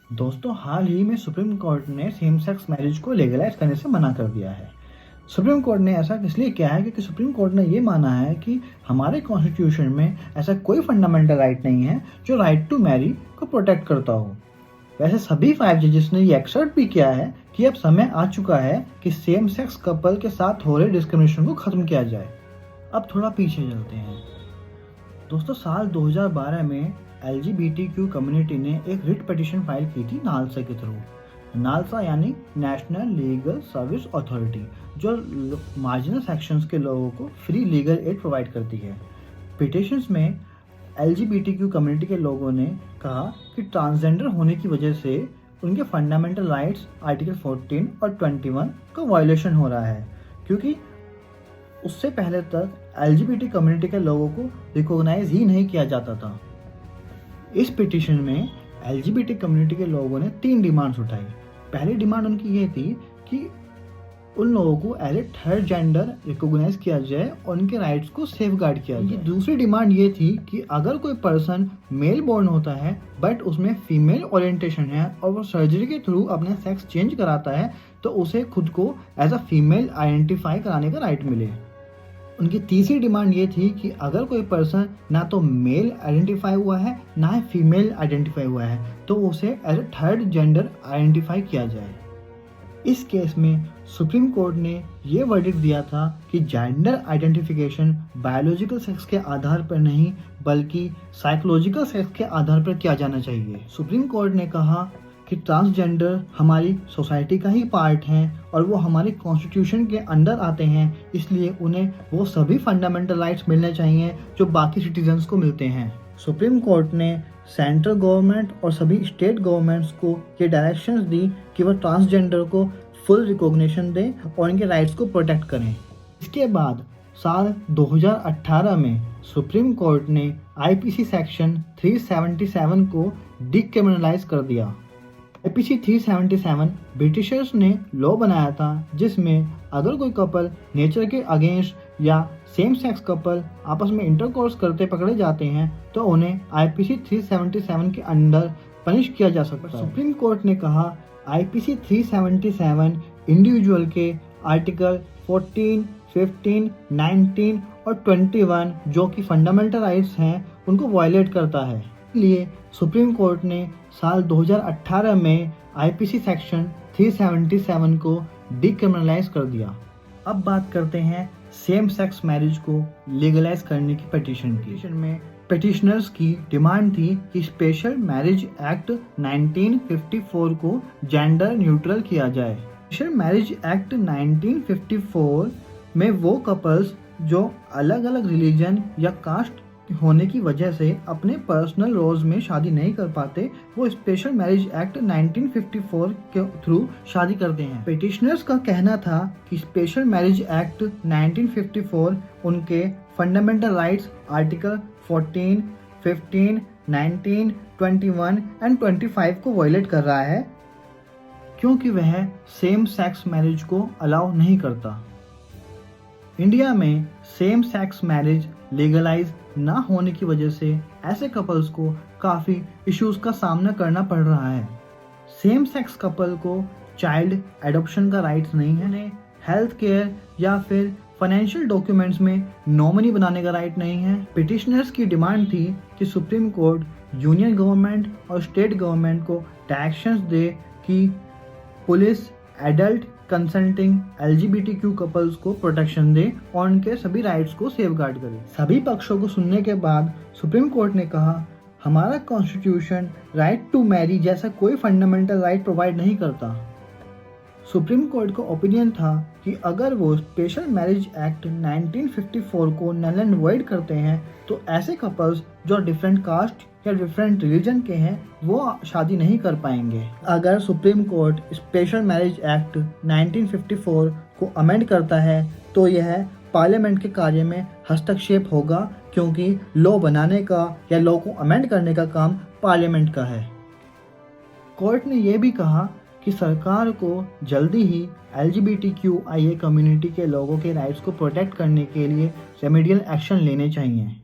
दोस्तों, हाल ही में supreme court ने सेम सेक्स मैरिज को लीगलाइज करने से मना कर दिया है। सुप्रीम कोर्ट ने ऐसा इसलिए किया है क्योंकि सुप्रीम कोर्ट ने ये माना है कि हमारे कॉन्स्टिट्यूशन में ऐसा कोई फंडामेंटल राइट नहीं है जो राइट टू मैरी को प्रोटेक्ट करता हो। वैसे सभी 5 जजेस ने ये एक्सेप्ट भी किया है कि अब समय आ चुका है कि सेम सेक्स कपल के साथ हो रहे डिस्क्रिमिनेशन को खत्म किया जाए। अब थोड़ा पीछे चलते हैं। दोस्तों, साल 2012 में LGBTQ कम्युनिटी ने एक रिट पिटीशन फाइल की थी नालसा के थ्रू। नालसा यानी नेशनल लीगल सर्विस अथॉरिटी, जो मार्जिनल सेक्शंस के लोगों को फ्री लीगल एड प्रोवाइड करती है। पिटिशंस में LGBTQ कम्युनिटी के लोगों ने कहा कि ट्रांसजेंडर होने की वजह से उनके फंडामेंटल राइट्स आर्टिकल 14 और 21 का वायलेशन हो रहा है, क्योंकि उससे पहले तक LGBT कम्युनिटी के लोगों को रिकॉग्नाइज ही नहीं किया जाता था। इस पिटीशन में LGBT कम्युनिटी के लोगों ने 3 डिमांड्स उठाई। पहली डिमांड उनकी ये थी कि उन लोगों को as a third gender recognize किया जाए और उनके राइट्स को सेफगार्ड किया जाए। दूसरी डिमांड ये थी कि अगर कोई पर्सन मेल बोर्न होता है बट उसमें फीमेल ओरिएंटेशन है और वो सर्जरी के थ्रू अपना सेक्स चेंज कराता है, तो उसे खुद को एज अ फीमेल आइडेंटिफाई कराने का राइट मिले। उनकी तीसरी डिमांड ये थी कि अगर कोई पर्सन ना तो मेल आइडेंटिफाई हुआ है ना ही फीमेल आइडेंटिफाई हुआ है, तो उसे as a third gender identify किया जाए। इस केस में सुप्रीम कोर्ट ने ये वर्डिक्ट दिया था कि जेंडर आइडेंटिफिकेशन बायोलॉजिकल सेक्स के आधार पर नहीं बल्कि साइकोलॉजिकल सेक्स के आधार पर किया जाना चाहिए। सुप्रीम कोर्ट ने कहा कि ट्रांसजेंडर हमारी सोसाइटी का ही पार्ट हैं और वो हमारे कॉन्स्टिट्यूशन के अंडर आते हैं, इसलिए उन्हें वो सभी फंडामेंटल राइट्स मिलने चाहिए जो बाकी सिटीजन्स को मिलते हैं। सुप्रीम कोर्ट ने सेंट्रल गवर्नमेंट और सभी स्टेट गवर्नमेंट्स को ये डायरेक्शंस दी कि वह ट्रांसजेंडर को फुल रिकॉग्निशन दें और इनके राइट्स को प्रोटेक्ट करें। इसके बाद साल 2018 में सुप्रीम कोर्ट ने IPC सेक्शन 377 को डिक्रिमिनलाइज कर दिया। IPC 377 ब्रिटिशर्स ने लॉ बनाया था जिसमें अगर कोई कपल नेचर के अगेंस्ट या सेम सेक्स कपल आपस में इंटरकोर्स करते पकड़े जाते हैं तो उन्हें IPC 377 के अंडर पनिश किया जा सकता है। सुप्रीम कोर्ट ने कहा IPC 377 इंडिविजुअल के आर्टिकल 14, 15, 19 और 21 जो कि फंडामेंटल राइट्स हैं उनको वायलेट करता है। इसलिए सुप्रीम कोर्ट ने साल 2018 में IPC सेक्शन 377 को डिक्रिमिनलाइज कर दिया। अब बात करते हैं सेम सेक्स मैरिज को लीगलाइज करने की पिटीशन की। में पिटिशनर्स की डिमांड थी कि स्पेशल मैरिज एक्ट 1954 को जेंडर न्यूट्रल किया जाए। स्पेशल मैरिज एक्ट 1954 में वो कपल्स जो अलग अलग रिलीजन या कास्ट होने की वजह से अपने पर्सनल रोज में शादी नहीं कर पाते, वो स्पेशल मैरिज एक्ट 1954 के थ्रू शादी करते हैं। पिटिशनर्स का कहना था कि स्पेशल मैरिज एक्ट 1954 उनके फंडामेंटल राइट्स आर्टिकल 14, 15, 19, 21 एंड 25 को वायलेट कर रहा है, क्योंकि वह सेम सेक्स मैरिज को अलाउ नहीं करता। इंडिया में सेम सेक्स मैरिज लीगलाइज ना होने की वजह से ऐसे कपल्स को काफ़ी इश्यूज का सामना करना पड़ रहा है। सेम सेक्स कपल को चाइल्ड एडॉप्शन का राइट्स नहीं है, उन्हें हेल्थ केयर या फिर फाइनेंशियल डॉक्यूमेंट्स में नॉमिनी बनाने का राइट नहीं है। पिटिशनर्स की डिमांड थी कि सुप्रीम कोर्ट यूनियन गवर्नमेंट और स्टेट गवर्नमेंट को डायरेक्शंस दे कि police adult consulting LGBTQ couples को प्रोटेक्शन दे और उनके सभी राइट्स को सेफगार्ड करे। सभी पक्षों को सुनने के बाद सुप्रीम कोर्ट ने कहा हमारा कॉन्स्टिट्यूशन राइट टू मैरी जैसा कोई फंडामेंटल राइट प्रोवाइड नहीं करता। सुप्रीम कोर्ट का ओपिनियन था कि अगर वो स्पेशल मैरिज एक्ट 1954 को नल एंड वॉइड करते हैं तो ऐसे कपल्स जो डिफरेंट कास्ट या डिफरेंट रिलीजन के हैं वो शादी नहीं कर पाएंगे। अगर supreme court special marriage act 1954 को अमेंड करता है तो यह पार्लियामेंट के कार्य में हस्तक्षेप होगा, क्योंकि लॉ बनाने का या लॉ को अमेंड करने का काम पार्लियामेंट का है। कोर्ट ने यह भी कहा कि सरकार को जल्दी ही LGBTQIA कम्युनिटी के लोगों के राइट्स को प्रोटेक्ट करने के लिए रेमेडियल एक्शन लेने चाहिए।